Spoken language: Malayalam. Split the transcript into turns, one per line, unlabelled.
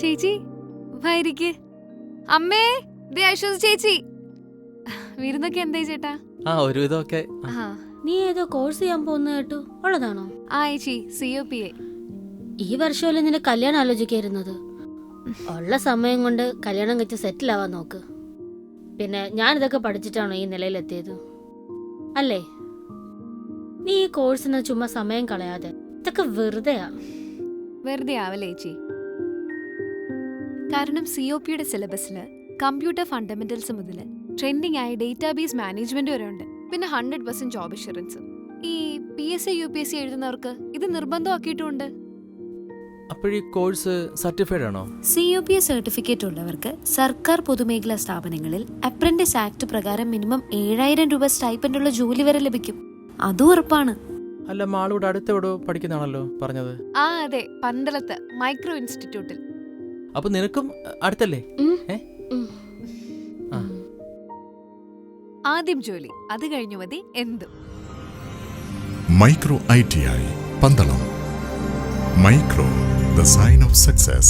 ചേച്ചി ഭാര്യക്ക് അമ്മേ ദേ ഐശ്വര്യ ചേച്ചി. വിരുന്നൊക്കെ എന്തായി ചേട്ടാ?
ഒരുവിധമൊക്കെ.
നീ ഏതോ കോഴ്സ് ചെയ്യാൻ പോകുന്ന കേട്ടു, ഉള്ളതാണോ?
ചേച്ചി COPA.
ഈ വർഷമല്ലേ നിന്റെ കല്യാണം ആലോചിക്കായിരുന്നത്? ഉള്ള സമയം കൊണ്ട് കല്യാണം കഴിച്ച് സെറ്റിൽ ആവാൻ നോക്ക്. പിന്നെ ഞാനിതൊക്കെ പഠിച്ചിട്ടാണോ ഈ നിലയിലെത്തിയത് അല്ലേ? നീ ഈ കോഴ്സിന് ചുമ്മാ സമയം കളയാതെ, ഇതൊക്കെ
വെറുതെ ആവല്ലേ ചേച്ചി. കാരണം COPയുടെ സിലബസിൽ കമ്പ്യൂട്ടർ ഫണ്ടമെന്റൽസ് മുതൽ ട്രെൻഡിംഗ് ആയ ഡേറ്റാബേസ് മാനേജ്മെന്റ് വരെ ഉണ്ട്. പിന്നെ 100% ജോബ് ഇൻഷുറൻസ്. ഈ PSI UPSC എഴുതുന്നവർക്ക് ഇത് നിർബന്ധമാക്കിയിട്ടുണ്ട്.
അപ്പോഴീ കോഴ്സ് സർട്ടിഫൈഡ് ആണോ?
COPA സർട്ടിഫിക്കറ്റ് ഉള്ളവർക്ക് സർക്കാർ പൊതുമേഖലാ സ്ഥാപനങ്ങളിൽ അപ്രന്റീസ് ആക്ട് പ്രകാരം മിനിമം 7,000 രൂപ സ്റ്റൈപ്പൻഡ് ഉള്ള ജോലി വരെ ലഭിക്കും. അതും ഉറപ്പാണ്.
അല്ല, മാളൂടെ അടുത്തെവിടോ പഠിക്കുന്നതാണല്ലോ പറഞ്ഞത്.
അതെ, പന്തളത്ത് മൈക്രോ ഇൻസ്റ്റിറ്റ്യൂട്ടിൽ.
അപ്പൊ നിനക്കും അടുത്തല്ലേ?
ആദ്യം ജോലി, അത് കഴിഞ്ഞു മതി എന്തും.
Micro ITI Pandalam. Micro, the sign of success.